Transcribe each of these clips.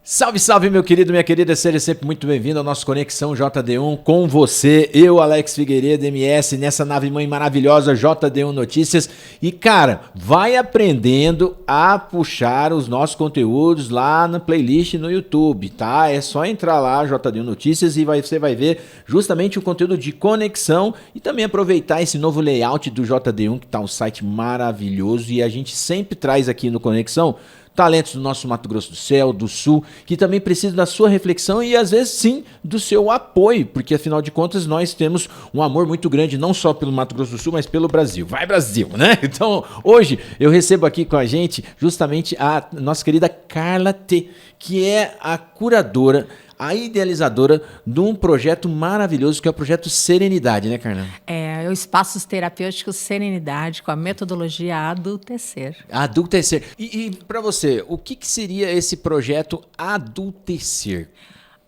Salve, salve, meu querido, minha querida, seja sempre muito bem-vindo ao nosso Conexão JD1 com você, eu, Alex Figueiredo, MS, nessa nave mãe maravilhosa JD1 Notícias. E, cara, vai aprendendo a puxar os nossos conteúdos lá na playlist no YouTube, tá? É só entrar lá, JD1 Notícias, e você vai ver justamente o conteúdo de conexão e também aproveitar esse novo layout do JD1, que tá um site maravilhoso, e a gente sempre traz aqui no Conexão talentos do nosso Mato Grosso do Céu, do Sul, que também precisam da sua reflexão e às vezes sim do seu apoio, porque afinal de contas nós temos um amor muito grande não só pelo Mato Grosso do Sul, mas pelo Brasil. Vai Brasil, né? Então hoje eu recebo aqui com a gente justamente a nossa querida Carla T, que é a curadora, a idealizadora de um projeto maravilhoso que é o projeto Serenidade, né, Carla? É o Espaços Terapêuticos Serenidade com a metodologia Adultecer. Adultecer. E para você, o que seria esse projeto Adultecer?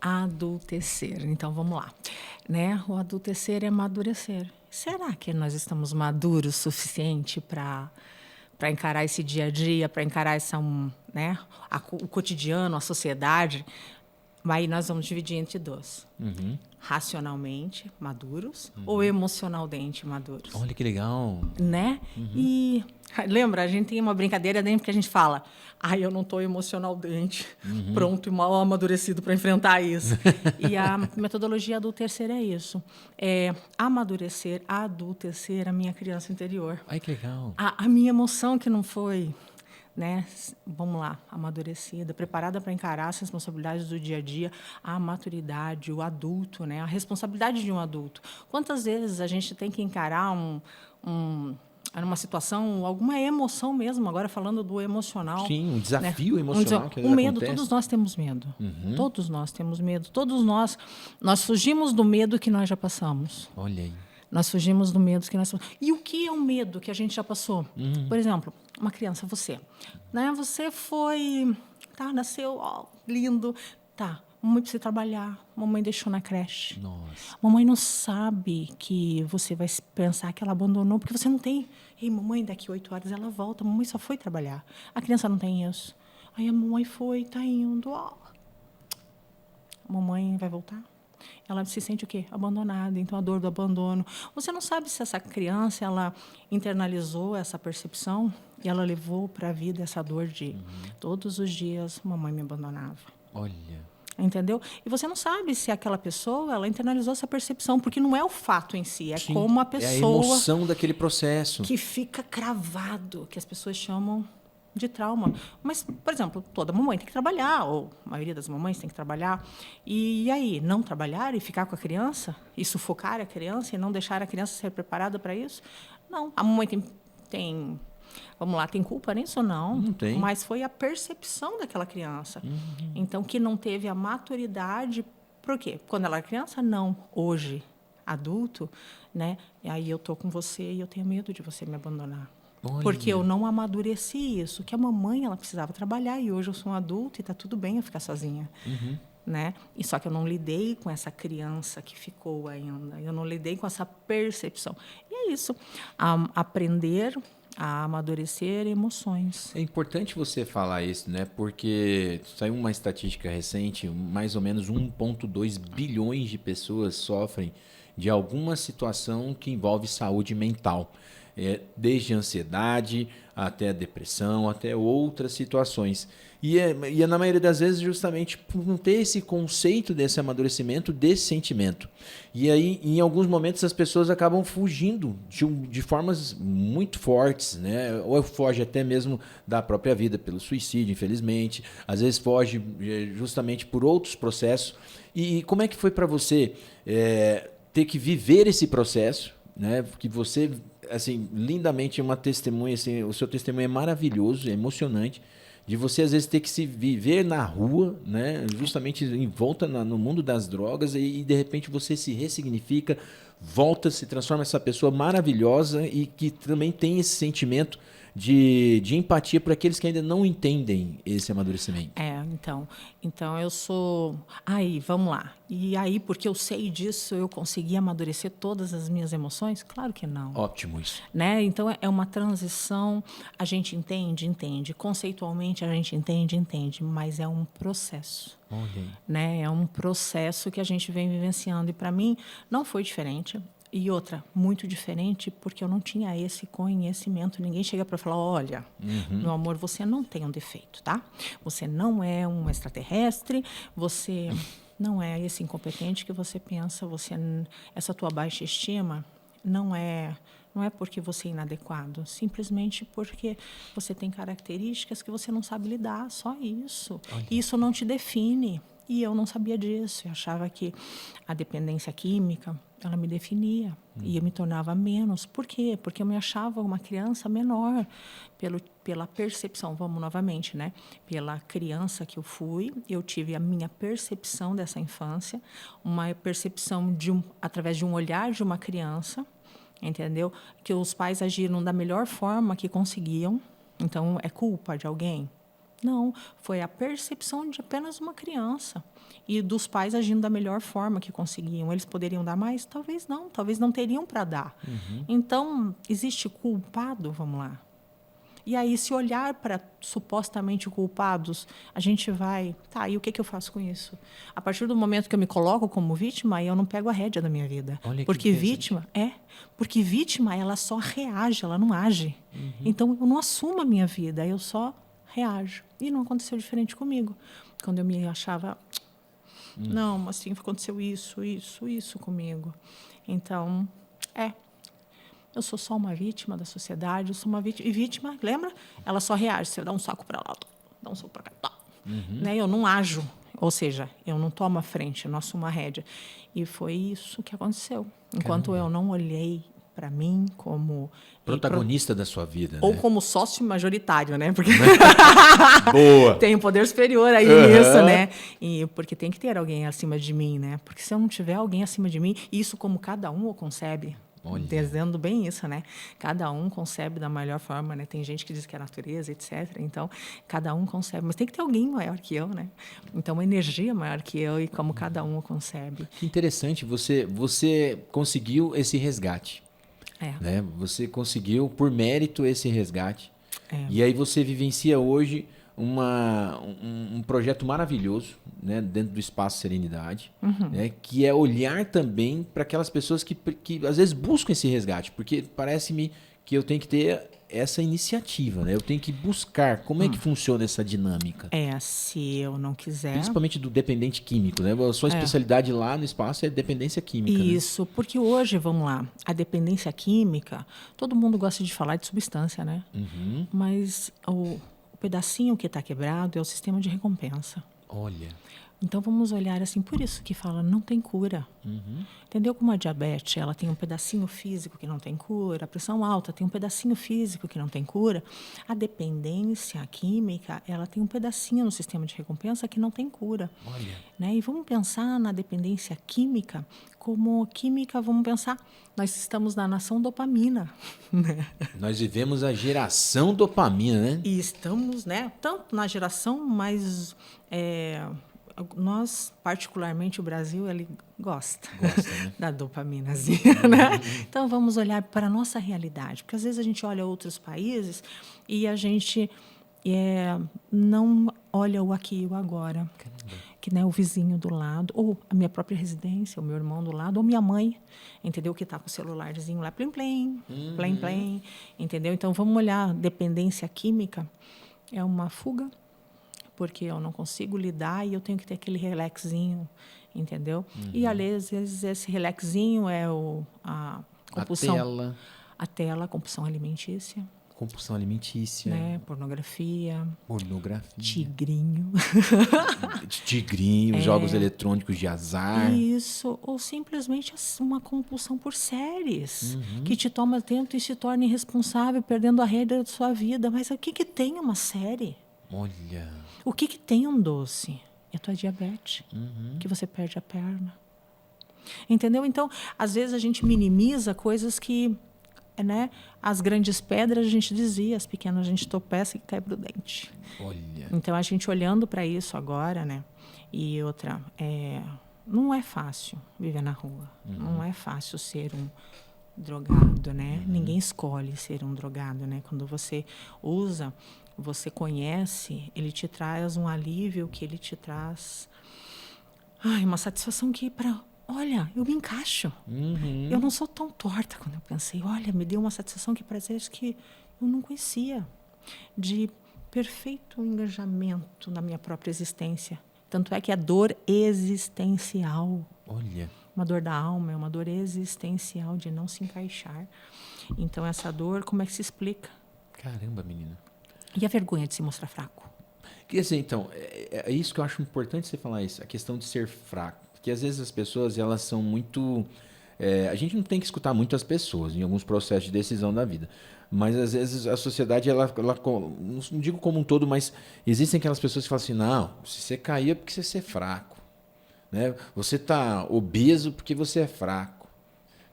Adultecer. Então vamos lá. Né? O adultecer é amadurecer. Será que nós estamos maduros o suficiente para encarar esse dia a dia, para encarar o cotidiano, a sociedade? Aí nós vamos dividir entre dois. Uhum. Racionalmente maduros ou emocionalmente maduros. Olha que legal. Né? Uhum. E lembra, a gente tem uma brincadeira dentro que a gente fala: eu não estou emocionalmente pronto e mal amadurecido para enfrentar isso. E a metodologia adultecer é isso. É amadurecer, adultecer a minha criança interior. Ai, que legal. A minha emoção que não foi... Né? Vamos lá, amadurecida, preparada para encarar as responsabilidades do dia a dia, a maturidade, o adulto, né? A responsabilidade de um adulto. Quantas vezes a gente tem que encarar numa situação, alguma emoção mesmo, agora falando do emocional. Sim, um desafio, né? Emocional que o medo, acontece. todos nós temos medo. Todos nós temos medo. Todos nós fugimos do medo que nós já passamos. Olha aí. Nós fugimos do medo que nós... E o que é o medo que a gente já passou? Por exemplo, uma criança, você. Né? Você foi... nasceu, lindo. Mamãe precisa trabalhar. Mamãe deixou na creche. Nossa. Mamãe não sabe que você vai pensar que ela abandonou, porque você não tem... Ei, mamãe, daqui 8 horas ela volta. Mamãe só foi trabalhar. A criança não tem isso. Aí a mamãe foi, está indo. A mamãe vai voltar? Ela se sente o quê? Abandonada. Então, a dor do abandono. Você não sabe se essa criança ela internalizou essa percepção e ela levou para a vida essa dor de todos os dias mamãe me abandonava. Olha. Entendeu? E você não sabe se aquela pessoa ela internalizou essa percepção, porque não é o fato em si, Sim, como a pessoa... É a emoção daquele processo. Que fica cravado, que as pessoas chamam de trauma. Mas, por exemplo, toda mamãe tem que trabalhar, ou a maioria das mamães tem que trabalhar. E aí, não trabalhar e ficar com a criança? E sufocar a criança e não deixar a criança ser preparada para isso? Não. A mamãe tem vamos lá, tem culpa nisso? Não tem. Mas foi a percepção daquela criança. Então, que não teve a maturidade. Por quê? Quando ela era criança, não. Hoje, adulto, né? E aí eu estou com você e eu tenho medo de você me abandonar. Olha. Porque eu não amadureci isso, que a mamãe ela precisava trabalhar e hoje eu sou um adulto e está tudo bem eu ficar sozinha. Né? E só que eu não lidei com essa criança que ficou ainda, eu não lidei com essa percepção. E é isso, aprender a amadurecer emoções. É importante você falar isso, né? Porque saiu uma estatística recente, mais ou menos 1,2 bilhões de pessoas sofrem de alguma situação que envolve saúde mental. Desde ansiedade até depressão, até outras situações. E na maioria das vezes justamente por não ter esse conceito desse amadurecimento, desse sentimento. E aí, em alguns momentos, as pessoas acabam fugindo de formas muito fortes, né? Ou foge até mesmo da própria vida, pelo suicídio, infelizmente. Às vezes foge justamente por outros processos. E como é que foi para você ter que viver esse processo, né? Que você... assim, lindamente uma testemunha, assim, o seu testemunho é maravilhoso, é emocionante, de você às vezes ter que se viver na rua, né, justamente em volta no mundo das drogas e de repente você se ressignifica, volta, se transforma essa pessoa maravilhosa e que também tem esse sentimento de empatia para aqueles que ainda não entendem esse amadurecimento. Então eu sou... Aí, vamos lá. E aí, porque eu sei disso, eu consegui amadurecer todas as minhas emoções? Claro que não. Ótimo isso. Né? Então, é uma transição, a gente entende. Conceitualmente, a gente entende, mas é um processo. Né? É um processo que a gente vem vivenciando. E, para mim, não foi diferente. E outra, muito diferente, porque eu não tinha esse conhecimento. Ninguém chega para falar, olha, meu amor, você não tem um defeito, tá? Você não é um extraterrestre, você não é esse incompetente que você pensa, essa tua baixa estima não é porque você é inadequado, simplesmente porque você tem características que você não sabe lidar, só isso. Isso não te define. E eu não sabia disso. Eu achava que a dependência química, ela me definia. E eu me tornava menos. Por quê? Porque eu me achava uma criança menor. Pela percepção, vamos novamente, né? Pela criança que eu fui, eu tive a minha percepção dessa infância, uma percepção através de um olhar de uma criança, entendeu? Que os pais agiram da melhor forma que conseguiam. Então, é culpa de alguém? Não, foi a percepção de apenas uma criança e dos pais agindo da melhor forma que conseguiam. Eles poderiam dar mais? Talvez não teriam para dar. Então, existe culpado? Vamos lá. E aí, se olhar para supostamente culpados, a gente vai... Tá, e o que eu faço com isso? A partir do momento que eu me coloco como vítima, aí eu não pego a rédea da minha vida. Porque vítima, ela só reage, ela não age. Então, eu não assumo a minha vida, eu só reajo. E não aconteceu diferente comigo. Quando eu me achava... Não, mas sim, aconteceu isso comigo. Então, eu sou só uma vítima da sociedade, eu sou uma vítima. E vítima, lembra? Ela só reage. Você dá um saco para lá, dá um soco para cá. Tá. Né? Eu não ajo. Ou seja, eu não tomo a frente, eu não assumo a rédea. E foi isso que aconteceu. Enquanto eu não olhei para mim como... Protagonista da sua vida. Ou né? como sócio majoritário, né? Porque Boa! tem um poder superior aí nisso, né? E porque tem que ter alguém acima de mim, né? Porque se eu não tiver alguém acima de mim, isso como cada um o concebe... Dizendo bem isso, né? Cada um concebe da melhor forma, né? Tem gente que diz que é a natureza, etc. Então, cada um concebe. Mas tem que ter alguém maior que eu, né? Então, uma energia maior que eu e como cada um o concebe. Que interessante. Você conseguiu esse resgate. Né? Você conseguiu, por mérito, esse resgate. E aí você vivencia hoje um projeto maravilhoso, né, dentro do Espaço Serenidade, né, que é olhar também para aquelas pessoas que às vezes buscam esse resgate, porque parece-me que eu tenho que ter essa iniciativa, né? Eu tenho que buscar como é que funciona essa dinâmica. Se eu não quiser... Principalmente do dependente químico, né? A sua especialidade lá no espaço é dependência química. Isso, né? Porque hoje, vamos lá, a dependência química, todo mundo gosta de falar de substância, né? Mas o pedacinho que está quebrado é o sistema de recompensa. Olha. Então, vamos olhar assim, por isso que fala, não tem cura. Entendeu? Como a diabetes, ela tem um pedacinho físico que não tem cura, a pressão alta tem um pedacinho físico que não tem cura, a dependência química, ela tem um pedacinho no sistema de recompensa que não tem cura. Olha. Né? E vamos pensar na dependência química, como química, vamos pensar, nós estamos na nação dopamina. Nós vivemos a geração dopamina, né? E estamos, né, tanto na geração, mas... nós, particularmente o Brasil, ele gosta né? da dopaminazinha, né? Então, vamos olhar para a nossa realidade. Porque, às vezes, a gente olha outros países e a gente não olha o aqui e o agora. Caramba. Que, né, o vizinho do lado, ou a minha própria residência, o meu irmão do lado, ou minha mãe, entendeu? Que está com o celularzinho lá, plim, entendeu? Então, vamos olhar, dependência química é uma fuga, porque eu não consigo lidar e eu tenho que ter aquele relaxinho, entendeu? E, às vezes, esse relaxinho é a compulsão. A tela, a compulsão alimentícia. Compulsão alimentícia. Né? Pornografia. Tigrinho. Jogos eletrônicos de azar. Isso. Ou simplesmente uma compulsão por séries, que te toma tempo e se torna irresponsável, perdendo a rédea da sua vida. Mas o que tem uma série? Olha... O que tem um doce? É a tua diabetes, que você perde a perna. Entendeu? Então, às vezes a gente minimiza coisas que né, as grandes pedras a gente dizia, as pequenas a gente tropeça e quebra o dente. Olha. Então, a gente olhando para isso agora, né? E outra, não é fácil viver na rua. Não é fácil ser um drogado, né? Ninguém escolhe ser um drogado, né? Quando você usa, você conhece, ele te traz um alívio, que ele te traz uma satisfação que olha, eu me encaixo. Eu não sou tão torta quando eu pensei. Olha, me deu uma satisfação que prazeres que eu não conhecia. De perfeito engajamento na minha própria existência. Tanto é que é dor existencial. Olha. Uma dor da alma, é uma dor existencial de não se encaixar. Então, essa dor, como é que se explica? Caramba, menina. E a vergonha de se mostrar fraco? Quer dizer, então, é isso que eu acho importante você falar isso, a questão de ser fraco. Porque às vezes as pessoas, elas são muito... a gente não tem que escutar muito as pessoas em alguns processos de decisão da vida. Mas às vezes a sociedade, ela não digo como um todo, mas existem aquelas pessoas que falam assim, não, se você cair é porque você é fraco. Né? Você está obeso porque você é fraco.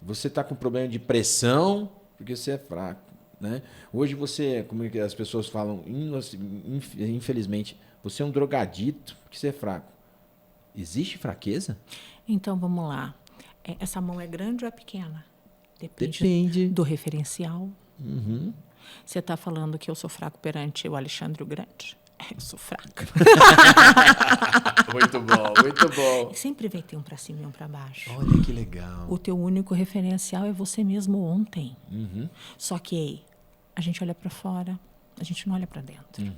Você está com problema de pressão porque você é fraco. Né? Hoje você, como é que as pessoas falam, infelizmente, você é um drogadito porque você é fraco. Existe fraqueza? Então, vamos lá. Essa mão é grande ou é pequena? Depende. Do referencial. Você está falando que eu sou fraco perante o Alexandre o Grande? Eu sou fraca. Muito bom, muito bom. Sempre vai ter um para cima e um para baixo. Olha que legal. O teu único referencial é você mesmo ontem. Só que a gente olha para fora, a gente não olha para dentro.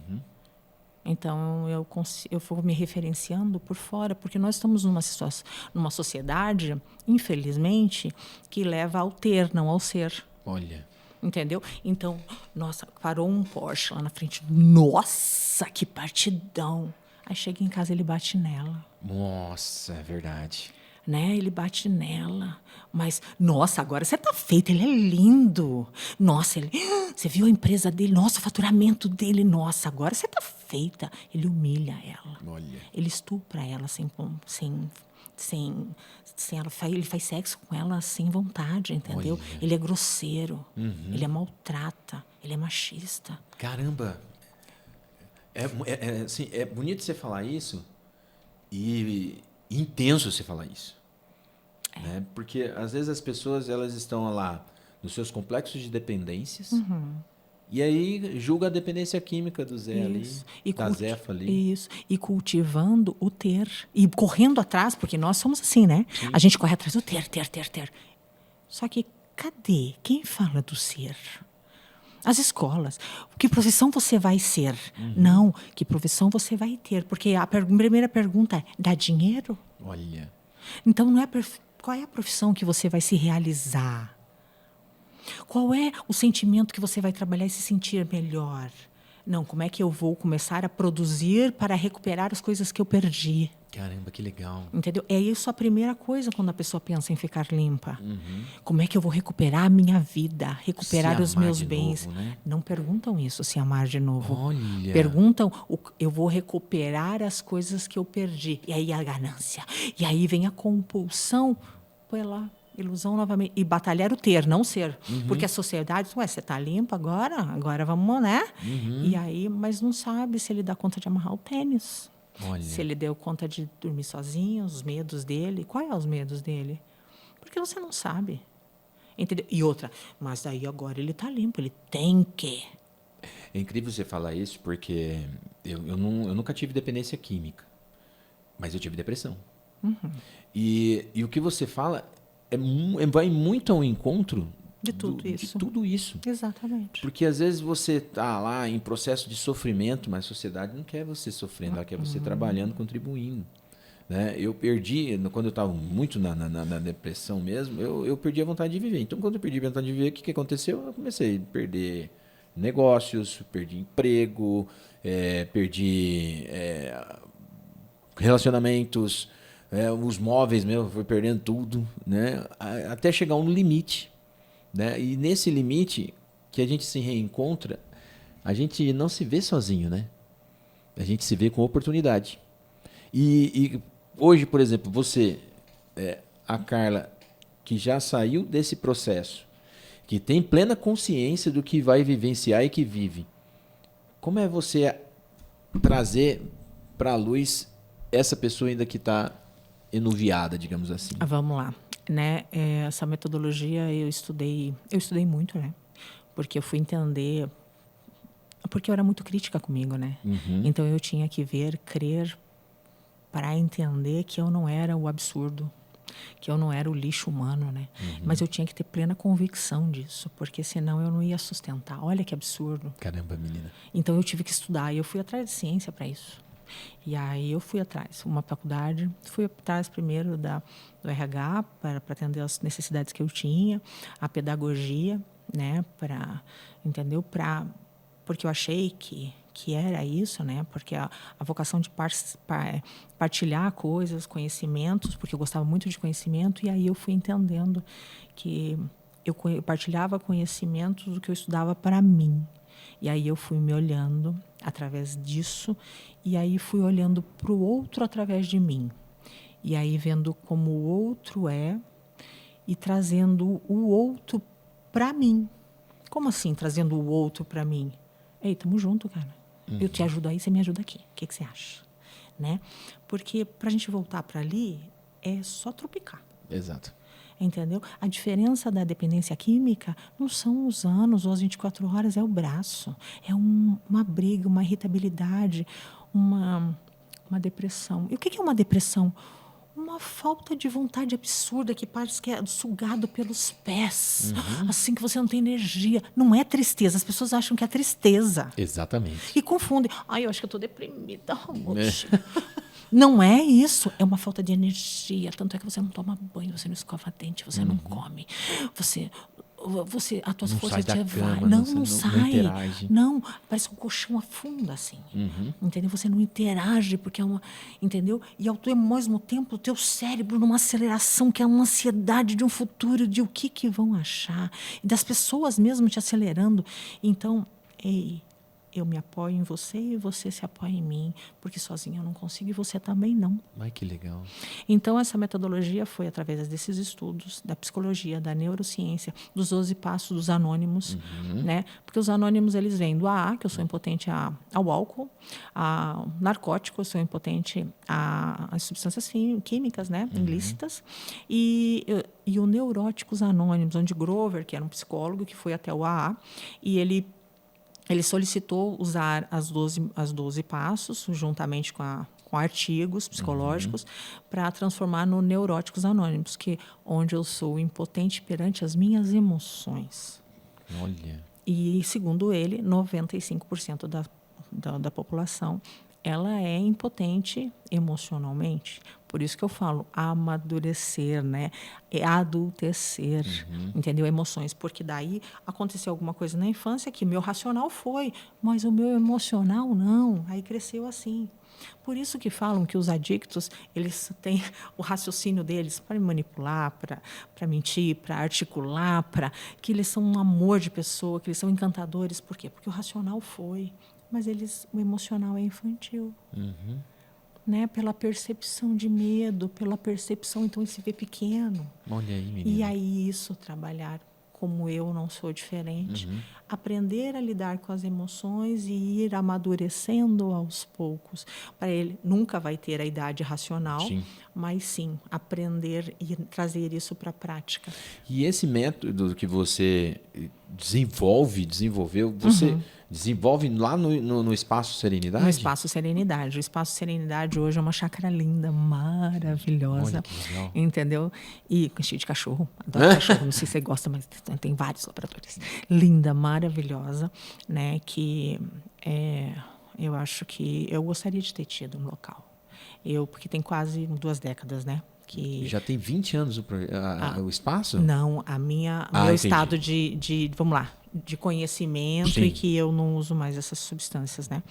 Então, eu vou me referenciando por fora, porque nós estamos numa sociedade, infelizmente, que leva ao ter, não ao ser. Olha. Entendeu? Então, nossa, parou um Porsche lá na frente. Nossa, que partidão. Aí chega em casa, ele bate nela. Nossa, é verdade. Né? Ele bate nela. Mas, nossa, agora você tá feita, ele é lindo. Nossa, você viu a empresa dele? Nossa, o faturamento dele. Nossa, agora você tá feita. Ele humilha ela. Olha. Ele estupra ela sem ela, ele faz sexo com ela sem vontade, entendeu? Olha. Ele é grosseiro, ele é maltrata, ele é machista. Caramba! Assim, é bonito você falar isso e intenso você falar isso. Né? Porque, às vezes, as pessoas elas estão lá nos seus complexos de dependências e aí julga a dependência química do Zé ali, da Zefa ali. Isso. E cultivando o ter. E correndo atrás, porque nós somos assim, né? Sim. A gente corre atrás do ter. Só que cadê? Quem fala do ser? As escolas. Que profissão você vai ser? Não, que profissão você vai ter? Porque a primeira pergunta é, dá dinheiro? Olha. Então, não é qual é a profissão que você vai se realizar? Qual é o sentimento que você vai trabalhar e se sentir melhor? Não, como é que eu vou começar a produzir para recuperar as coisas que eu perdi? Caramba, que legal. Entendeu? É isso a primeira coisa quando a pessoa pensa em ficar limpa. Como é que eu vou recuperar a minha vida? Recuperar os meus bens? Novo, né? Não perguntam isso, se amar de novo. Olha. Perguntam, eu vou recuperar as coisas que eu perdi. E aí a ganância. E aí vem a compulsão. Põe lá. Ilusão novamente. E batalhar o ter, não ser. Porque a sociedade, você está limpo agora vamos, né? E aí, mas não sabe se ele dá conta de amarrar o tênis. Olha. Se ele deu conta de dormir sozinho, os medos dele. Quais são os medos dele? Porque você não sabe. Entendeu? E outra, mas daí agora ele está limpo, ele tem que. É incrível você falar isso, porque eu nunca tive dependência química, mas eu tive depressão. E o que você fala vai muito ao encontro de tudo isso. Exatamente. Porque às vezes você está lá em processo de sofrimento, mas a sociedade não quer você sofrendo, ela quer você trabalhando, contribuindo. Né? Eu perdi, quando eu estava muito na depressão mesmo, eu perdi a vontade de viver. Então, quando eu perdi a vontade de viver, o que aconteceu? Eu comecei a perder negócios, perdi emprego, perdi relacionamentos, os móveis mesmo, fui perdendo tudo, né? Até chegar a um limite. Né? E nesse limite que a gente se reencontra, a gente não se vê sozinho, né? A gente se vê com oportunidade. E hoje, por exemplo, você, a Carla, que já saiu desse processo, que tem plena consciência do que vai vivenciar e que vive. Como é você trazer para a luz essa pessoa ainda que está enuviada, digamos assim? Vamos lá, né? Essa metodologia eu estudei muito, né? Porque eu fui entender, porque eu era muito crítica comigo, né? Então eu tinha que ver, crer, para entender que eu não era o absurdo, que eu não era o lixo humano, né? Mas eu tinha que ter plena convicção disso, porque senão eu não ia sustentar. Olha que absurdo. Caramba, menina. Então eu tive que estudar e eu fui atrás de ciência para isso. E aí eu fui atrás, uma faculdade, fui atrás primeiro do RH para atender as necessidades que eu tinha, a pedagogia, né, entendeu? Porque eu achei que era isso, né? Porque a vocação de partilhar coisas, conhecimentos, porque eu gostava muito de conhecimento, e aí eu fui entendendo que eu partilhava conhecimentos do que eu estudava para mim. E aí eu fui me olhando através disso, e aí fui olhando para o outro através de mim. E aí vendo como o outro é e trazendo o outro para mim. Como assim, trazendo o outro para mim? Ei, tamo junto, cara. Eu te ajudo aí, você me ajuda aqui. O que você acha? Né? Porque para a gente voltar para ali, é só tropicar. Exato. Entendeu? A diferença da dependência química não são os anos ou as 24 horas, é o braço. É uma briga, uma irritabilidade, uma depressão. E o que é uma depressão? Uma falta de vontade absurda que parece que é sugado pelos pés. Assim que você não tem energia. Não é tristeza. As pessoas acham que é tristeza. Exatamente. E confundem. Ai, eu acho que eu estou deprimida. Não é isso. É uma falta de energia. Tanto é que você não toma banho, você não escova dente, você não come. As tuas Não forças sai da de cama, não sai. Não Interage. Não, parece que o colchão afunda, assim. Entendeu? Você não interage, porque é uma... Entendeu? E ao mesmo tempo, o teu cérebro numa aceleração, que é uma ansiedade de um futuro, de o que vão achar. E das pessoas mesmo te acelerando. Então, ei... Eu me apoio em você e você se apoia em mim, porque sozinha eu não consigo e você também não. Ai, que legal. Então, essa metodologia foi através desses estudos, da psicologia, da neurociência, dos 12 passos dos anônimos, né? Porque os anônimos, eles vêm do AA, que eu sou impotente ao álcool, ao narcótico, eu sou impotente às substâncias químicas, né? Ilícitas, e o Neuróticos Anônimos, onde Grover, que era um psicólogo, que foi até o AA, e ele solicitou usar as 12 passos, juntamente com artigos psicológicos, para transformar no Neuróticos Anônimos, onde eu sou impotente perante as minhas emoções. Olha. E, segundo ele, 95% da população ela é impotente emocionalmente. Por isso que eu falo amadurecer, né? É adultecer, entendeu? Emoções. Porque daí aconteceu alguma coisa na infância que meu racional foi, mas o meu emocional não. Aí cresceu assim. Por isso que falam que os adictos, eles têm o raciocínio deles para manipular, para mentir, para articular, que eles são um amor de pessoa, que eles são encantadores. Por quê? Porque o racional foi, mas o emocional é infantil. Né? Pela percepção de medo, pela percepção, então, ele se vê pequeno. Olha aí, menina. E aí isso, trabalhar como eu não sou diferente, aprender a lidar com as emoções e ir amadurecendo aos poucos. Para ele, nunca vai ter a idade racional, mas sim, aprender e trazer isso para a prática. E esse método que você desenvolveu, você desenvolve lá no Espaço Serenidade? No Espaço Serenidade. O Espaço Serenidade hoje é uma chácara linda, maravilhosa. Olha que legal. Entendeu? E cheio de cachorro. Adoro cachorro. Não sei se você gosta, mas tem vários labradores. Linda, maravilhosa, né? Que eu acho que eu gostaria de ter tido um local. Porque tem quase 2 décadas, né? Já tem 20 anos o espaço? Não, meu estado vamos lá, de conhecimento. Sim. E que eu não uso mais essas substâncias, né?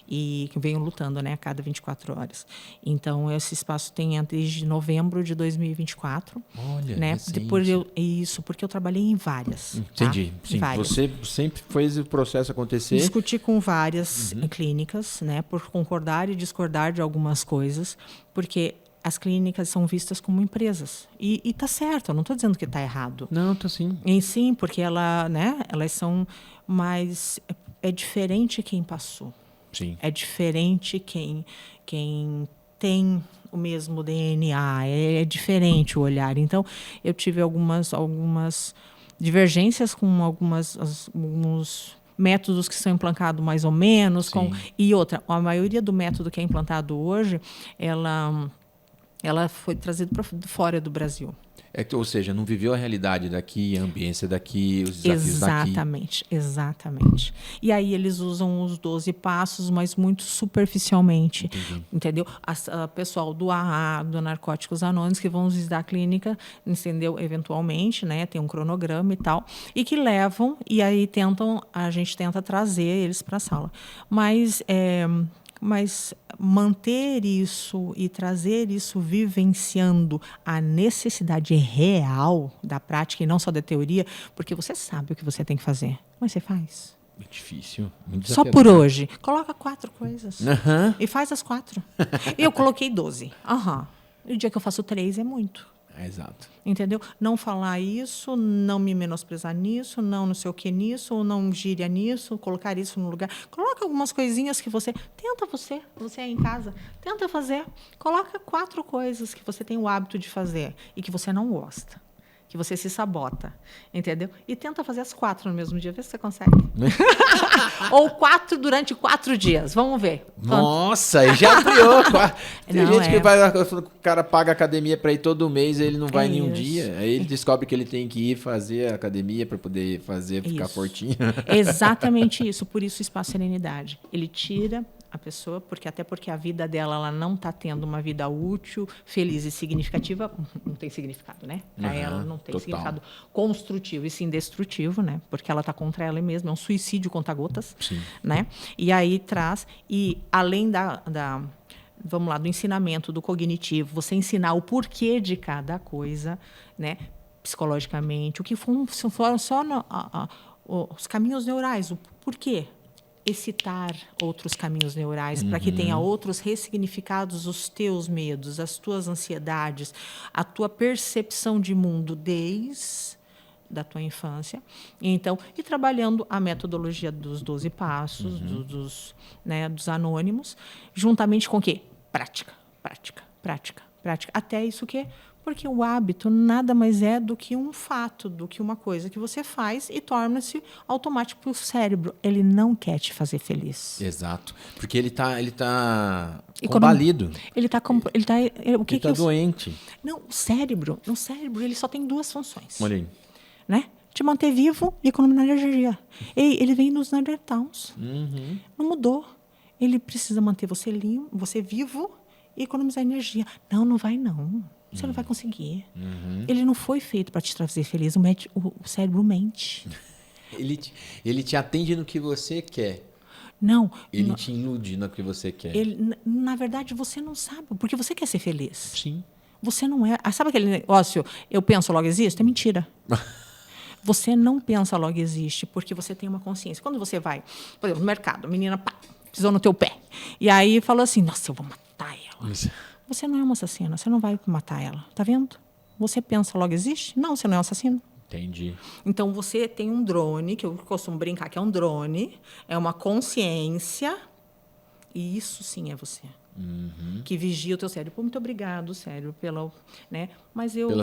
E que venho lutando, né, a cada 24 horas. Então, esse espaço tem desde novembro de 2024. Olha, né? recente. Porque eu trabalhei em várias. Entendi. Tá? Sim, várias. você sempre fez o processo acontecer. Discuti com várias clínicas, né, por concordar e discordar de algumas coisas, porque as clínicas são vistas como empresas. E está certo, eu não estou dizendo que está errado. Não, tá sim. Em sim, porque elas são mais... É diferente quem passou. Sim. É diferente quem tem o mesmo DNA. É diferente o olhar. Então, eu tive algumas divergências com alguns métodos que são implantados mais ou menos. E outra, a maioria do método que é implantado hoje, ela foi trazida para fora do Brasil. Ou seja, não viveu a realidade daqui, a ambiência daqui, os desafios daqui. Exatamente. E aí eles usam os 12 passos, mas muito superficialmente. Entendi. Entendeu? O pessoal do AA, do Narcóticos Anônimos, que vão visitar a clínica, entendeu? Eventualmente, né? Tem um cronograma e tal, e que levam, e aí a gente tenta trazer eles para a sala. Mas manter isso e trazer isso vivenciando a necessidade real da prática e não só da teoria, porque você sabe o que você tem que fazer, mas você faz. É difícil. Muito Só por hoje. Coloca 4 coisas. Uhum. E faz as 4. Eu coloquei 12. E o dia que eu faço 3 é muito. Exato. Entendeu? Não falar isso, não me menosprezar nisso, não sei o que nisso, ou não gíria nisso, colocar isso no lugar. Coloca algumas coisinhas que você aí em casa, tenta fazer. Coloca 4 coisas que você tem o hábito de fazer e que você não gosta, que você se sabota, entendeu? E tenta fazer as 4 no mesmo dia, vê se você consegue. Ou 4 durante 4 dias, vamos ver. Nossa, aí já ampliou. Tem gente que o cara paga academia para ir todo mês, ele não vai nenhum dia. Aí ele descobre que ele tem que ir fazer a academia para poder ficar fortinho. Exatamente isso, por isso o Espaço Serenidade. Ele tira a pessoa, até porque a vida dela ela não está tendo uma vida útil, feliz e significativa, não tem significado, né? Para ela não tem significado construtivo e sim destrutivo, né? Porque ela está contra ela mesma, é um suicídio conta-gotas, né? E aí traz, e além vamos lá, do ensinamento, do cognitivo, você ensinar o porquê de cada coisa, né? Psicologicamente, o que foram só os caminhos neurais, o porquê. Excitar outros caminhos neurais para que tenha outros ressignificados os teus medos, as tuas ansiedades, a tua percepção de mundo desde da tua infância. Então, e trabalhando a metodologia dos 12 passos, dos anônimos, juntamente com o quê? Prática. Até isso que porque o hábito nada mais é do que um fato, do que uma coisa que você faz e torna-se automático para o cérebro. Ele não quer te fazer feliz. Exato. Porque ele tá combalido. Ele está doente. Não, o cérebro ele só tem 2 funções. Olha aí. Né? Te manter vivo e economizar energia. Ele vem nos Neanderthals. Não mudou. Ele precisa manter você vivo e economizar energia. Não vai não. Você não vai conseguir. Ele não foi feito para te trazer feliz. O cérebro mente. Ele te atende no que você quer. Não. Ele te ilude no que você quer. Na verdade, você não sabe. Porque você quer ser feliz. Sim. Você não é... Sabe aquele negócio, eu penso, logo existo? É mentira. Você não pensa, logo existe, porque você tem uma consciência. Quando você vai, por exemplo, no mercado, a menina pisou no teu pé. E aí falou assim, nossa, eu vou matar ela. Você não é uma assassina, você não vai matar ela. Tá vendo? Você pensa, logo existe? Não, você não é um assassino. Entendi. Então, você tem um drone, que eu costumo brincar que é um drone, é uma consciência, e isso sim é você. Que vigia o teu cérebro. Pô, muito obrigado, cérebro, pela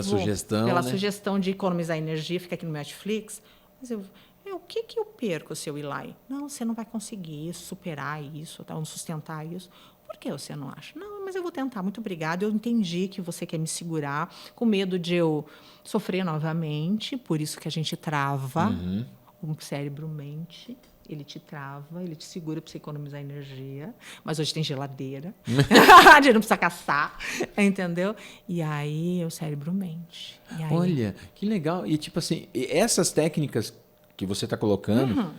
sugestão. Pela né? sugestão de economizar energia, fica aqui no Netflix. Mas o que eu perco se eu ir lá? Não, você não vai conseguir superar isso, sustentar isso. Por que você não acha? Não, mas eu vou tentar. Muito obrigada. Eu entendi que você quer me segurar, com medo de eu sofrer novamente. Por isso que a gente trava. O cérebro mente. Ele te trava, ele te segura para você economizar energia. Mas hoje tem geladeira. A gente não precisa caçar. Entendeu? E aí o cérebro mente. Olha, que legal. E tipo assim, essas técnicas que você está colocando...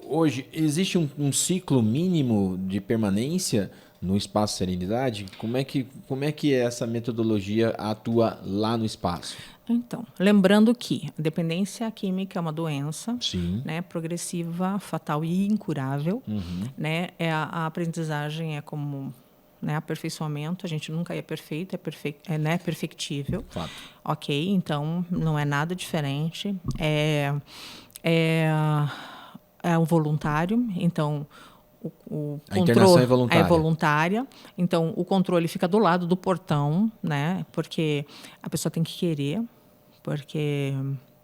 hoje, existe um ciclo mínimo de permanência no Espaço Serenidade? Como é que essa metodologia atua lá no espaço? Então, lembrando que a dependência química é uma doença, né, progressiva, fatal e incurável. Né? A aprendizagem é como né? Aperfeiçoamento, a gente nunca é perfeito, né? Perfectível. Fato. Ok, então não é nada diferente. É um voluntário, então o A internação controle é voluntária. voluntária, então o controle fica do lado do portão, né? Porque a pessoa tem que querer, porque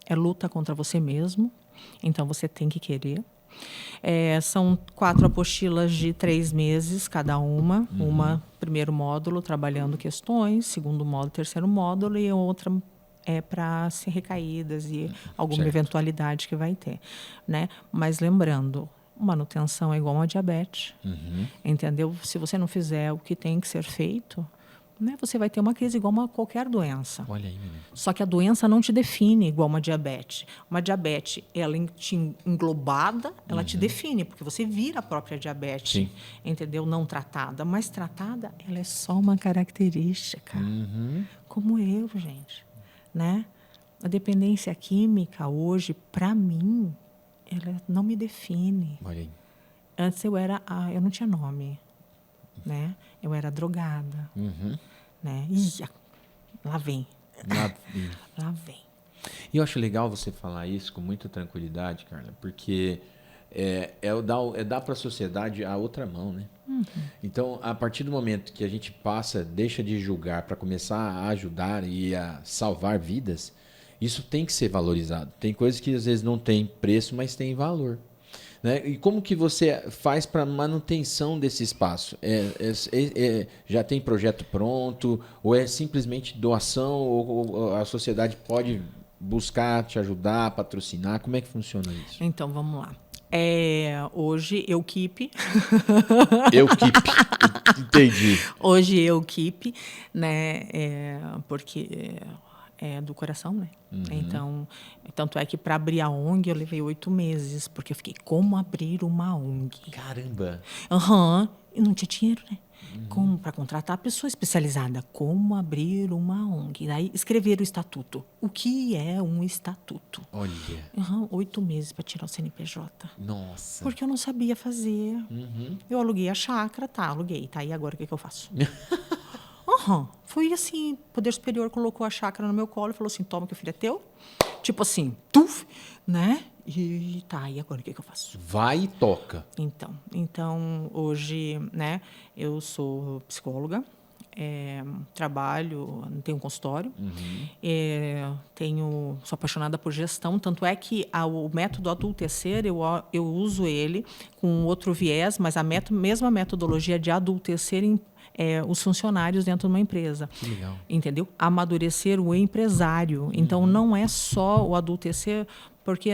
é luta contra você mesmo, então você tem que querer. São 4 apostilas de 3 meses cada uma. Uma, primeiro módulo, trabalhando questões, segundo módulo, terceiro módulo, e outra para ser recaídas e alguma Certo. eventualidade que vai ter, né? Mas lembrando, manutenção é igual uma diabetes, entendeu? Se você não fizer o que tem que ser feito, né, você vai ter uma crise igual a qualquer doença. Olha aí, menino. Só que a doença não te define igual uma diabetes. Uma diabetes, ela te englobada, ela te define, porque você vira a própria diabetes, Sim. entendeu? Não tratada. Mas tratada, ela é só uma característica. Como eu, gente. Né? A dependência química, hoje, para mim, ela não me define. Olha aí. Antes eu não tinha nome. Né? Eu era drogada. Né? Ih, lá vem. Lá vem. E eu acho legal você falar isso com muita tranquilidade, Carla, porque dar para a sociedade a outra mão, né? Então, a partir do momento que a gente deixa de julgar para começar a ajudar e a salvar vidas, isso tem que ser valorizado. Tem coisas que às vezes não tem preço, mas tem valor. Né? E como que você faz para manutenção desse espaço? Já tem projeto pronto? Ou é simplesmente doação? Ou a sociedade pode buscar, te ajudar, patrocinar? Como é que funciona isso? Então, vamos lá. Hoje, eu keep. Eu keep. Entendi. Hoje, eu keep, né? Porque é do coração, né? Então, tanto é que para abrir a ONG eu levei 8 meses, porque eu fiquei, como abrir uma ONG? Caramba! E não tinha dinheiro, né? Como para contratar a pessoa especializada? Como abrir uma ONG? Daí escrever o estatuto. O que é um estatuto? Olha. 8 meses para tirar o CNPJ. Nossa. Porque eu não sabia fazer. Eu aluguei a chácara, aluguei. Tá, e agora o que eu faço? Foi assim, o Poder Superior colocou a chácara no meu colo e falou assim, toma que o filho é teu. Tipo assim, tuf, né? E agora o que eu faço? Vai e toca. Então hoje, né, eu sou psicóloga, trabalho, tenho um consultório, sou apaixonada por gestão, tanto é que o método adultecer, eu uso ele com outro viés, mas a mesma metodologia de adultecer os funcionários dentro de uma empresa. Que legal. Entendeu? Amadurecer o empresário. Então, não é só o adultecer, porque,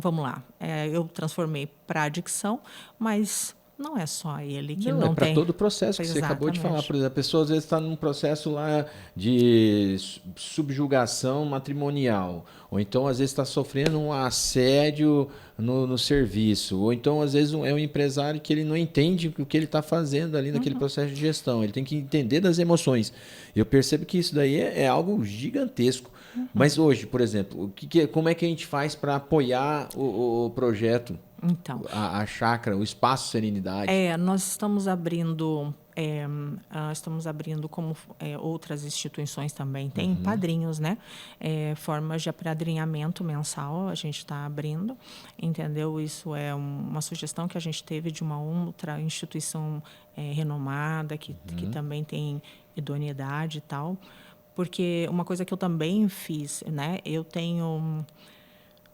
vamos lá, eu transformei para adicção, mas não é só ele que não tem. É para todo o processo que você acabou de falar. Por exemplo, a pessoa às vezes está num processo lá de subjugação matrimonial, ou então às vezes está sofrendo um assédio no serviço, ou então às vezes é um empresário que ele não entende o que ele está fazendo ali naquele processo de gestão. Ele tem que entender das emoções. Eu percebo que isso daí é algo gigantesco. Mas hoje, por exemplo, como é que a gente faz para apoiar o projeto? Então, A chácara, o espaço Serenidade. Nós estamos abrindo, como outras instituições também têm padrinhos, né? Formas de apadrinhamento mensal a gente está abrindo, entendeu? Isso é uma sugestão que a gente teve de uma outra instituição renomada que também tem idoneidade e tal, porque uma coisa que eu também fiz, né? Eu tenho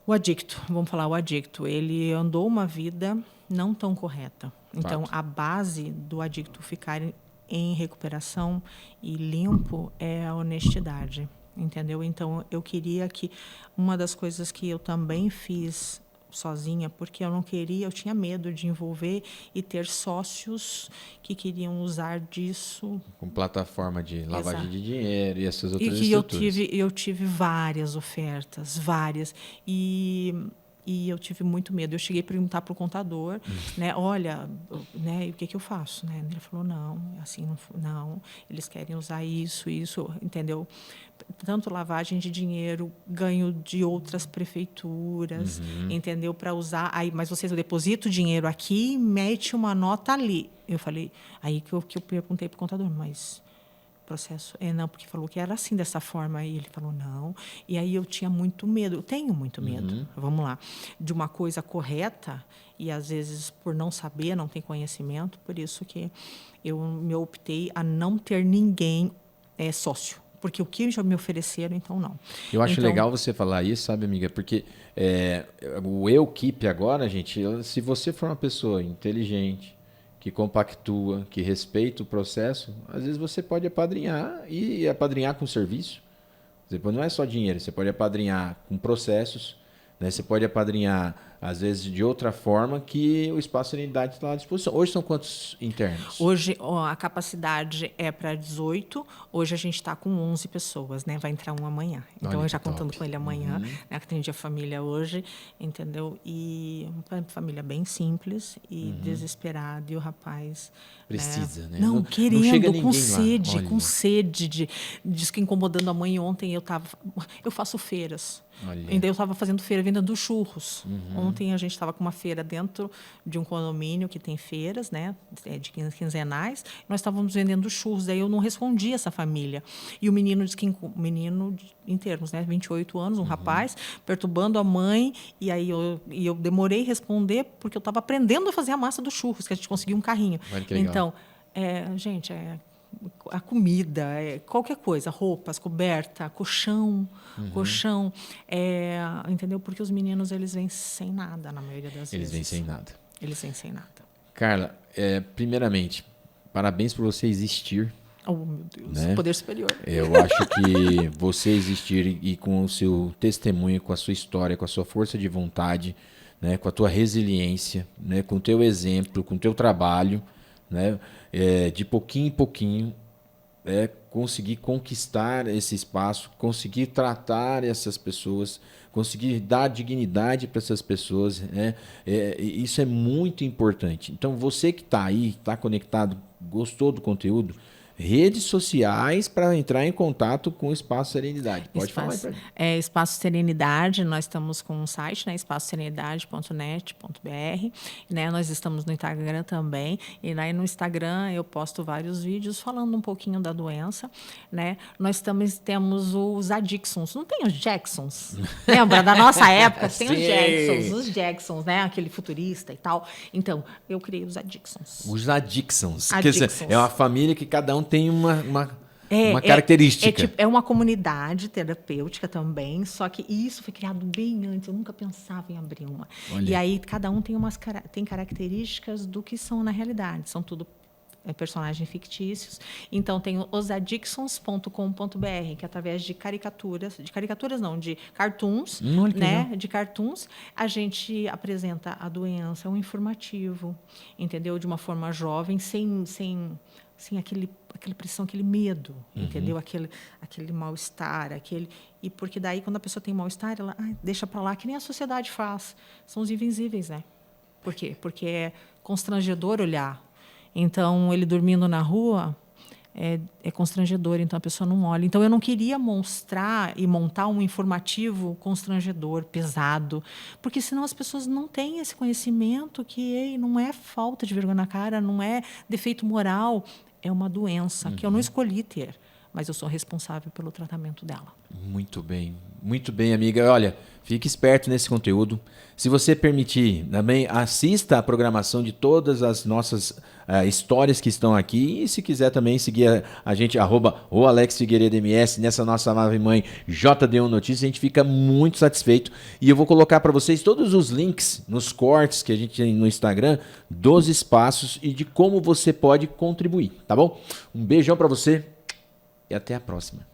o adicto, vamos falar o adicto, ele andou uma vida não tão correta. Então, a base do adicto ficar em recuperação e limpo é a honestidade, entendeu? Então, eu queria que uma das coisas que eu também fiz sozinha, porque eu tinha medo de envolver e ter sócios que queriam usar disso. Com plataforma de lavagem de dinheiro e essas outras estruturas. Eu tive várias ofertas, várias, e eu tive muito medo. Eu cheguei a perguntar para o contador, né, olha, né, o que eu faço? Né? Ele falou, não, assim, não, eles querem usar isso, entendeu? Tanto lavagem de dinheiro, ganho de outras prefeituras, entendeu? Para usar, aí, mas vocês depositam o dinheiro aqui e mete uma nota ali. Eu falei, aí que eu perguntei para o contador, mas processo, não, porque falou que era assim, dessa forma, e ele falou não, e aí eu tinha muito medo, eu tenho muito medo, vamos lá, de uma coisa correta, e às vezes por não saber, não ter conhecimento, por isso que eu me optei a não ter ninguém sócio, porque o que já me ofereceram, então não. Eu acho então, legal você falar isso, sabe, amiga, porque o eu-keep agora, gente, se você for uma pessoa inteligente, que compactua, que respeita o processo, às vezes você pode apadrinhar e apadrinhar com serviço. Depois não é só dinheiro, você pode apadrinhar com processos, né? Você pode apadrinhar, às vezes, de outra forma que o Espaço Serenidade está à disposição. Hoje são quantos internos? Hoje a capacidade é para 18, hoje a gente está com 11 pessoas, né? Vai entrar um amanhã. Então, Olha, eu já top. contando com ele amanhã, né? Que atendi a família hoje, entendeu? E uma família bem simples e desesperada. E o rapaz... Precisa, né? Não, querendo, não chega com ninguém lá. com sede. Diz que incomodando a mãe ontem, eu faço feiras. Ainda eu estava fazendo feira vendendo churros. Ontem a gente estava com uma feira dentro de um condomínio que tem feiras, né, de quinzenais. Nós estávamos vendendo churros. Daí eu não respondi essa família. E o menino disse que menino em termos, né, 28 anos, um rapaz, perturbando a mãe. E aí eu demorei a responder porque eu estava aprendendo a fazer a massa dos churros, que a gente conseguiu um carrinho. Então, gente, a comida, qualquer coisa, roupas, coberta, colchão, entendeu? Porque os meninos, eles vêm sem nada, na maioria das vezes. Eles vêm sem nada. Eles vêm sem nada. Carla, primeiramente, parabéns por você existir. Oh, meu Deus, né? Poder superior. Eu acho que você existir e com o seu testemunho, com a sua história, com a sua força de vontade, né, com a tua resiliência, né, com o teu exemplo, com o teu trabalho, né, de pouquinho em pouquinho, conseguir conquistar esse espaço, conseguir tratar essas pessoas, conseguir dar dignidade para essas pessoas, né? Isso é muito importante. Então, você que está aí, está conectado, gostou do conteúdo, redes sociais para entrar em contato com o Espaço Serenidade. Pode falar aí pra gente. Espaço Serenidade, nós estamos com um site, né, espacosserenidade.net.br, né, nós estamos no Instagram também, e aí no Instagram eu posto vários vídeos falando um pouquinho da doença, né, nós também temos os Adixons, não tem os Jacksons? Lembra da nossa época? Tem os Jacksons, né, aquele futurista e tal. Então, eu criei os Adixons. Os Adixons. Quer dizer, é uma família que cada um tem uma característica. É uma comunidade terapêutica também, só que isso foi criado bem antes, eu nunca pensava em abrir uma. Olha. E aí cada um tem características do que são na realidade, são tudo personagens fictícios. Então tem osadixons.com.br, que através de cartoons, né? De cartoons, a gente apresenta a doença, um informativo, entendeu? De uma forma jovem, sem aquela pressão, aquele medo, entendeu? Aquele mal-estar, E porque daí, quando a pessoa tem mal-estar, ela deixa para lá, que nem a sociedade faz. São os invisíveis, né? Por quê? Porque é constrangedor olhar. Então, ele dormindo na rua é constrangedor, então a pessoa não olha. Então, eu não queria mostrar e montar um informativo constrangedor, pesado, porque senão as pessoas não têm esse conhecimento que não é falta de vergonha na cara, não é defeito moral, é uma doença que eu não escolhi ter, mas eu sou responsável pelo tratamento dela. Muito bem, amiga. Olha, fique esperto nesse conteúdo. Se você permitir, também assista a programação de todas as nossas histórias que estão aqui. E se quiser também seguir a gente, @oalexfigueiredoms, nessa nossa nave mãe JD1 Notícias, a gente fica muito satisfeito. E eu vou colocar para vocês todos os links nos cortes que a gente tem no Instagram, dos espaços e de como você pode contribuir, tá bom? Um beijão para você e até a próxima.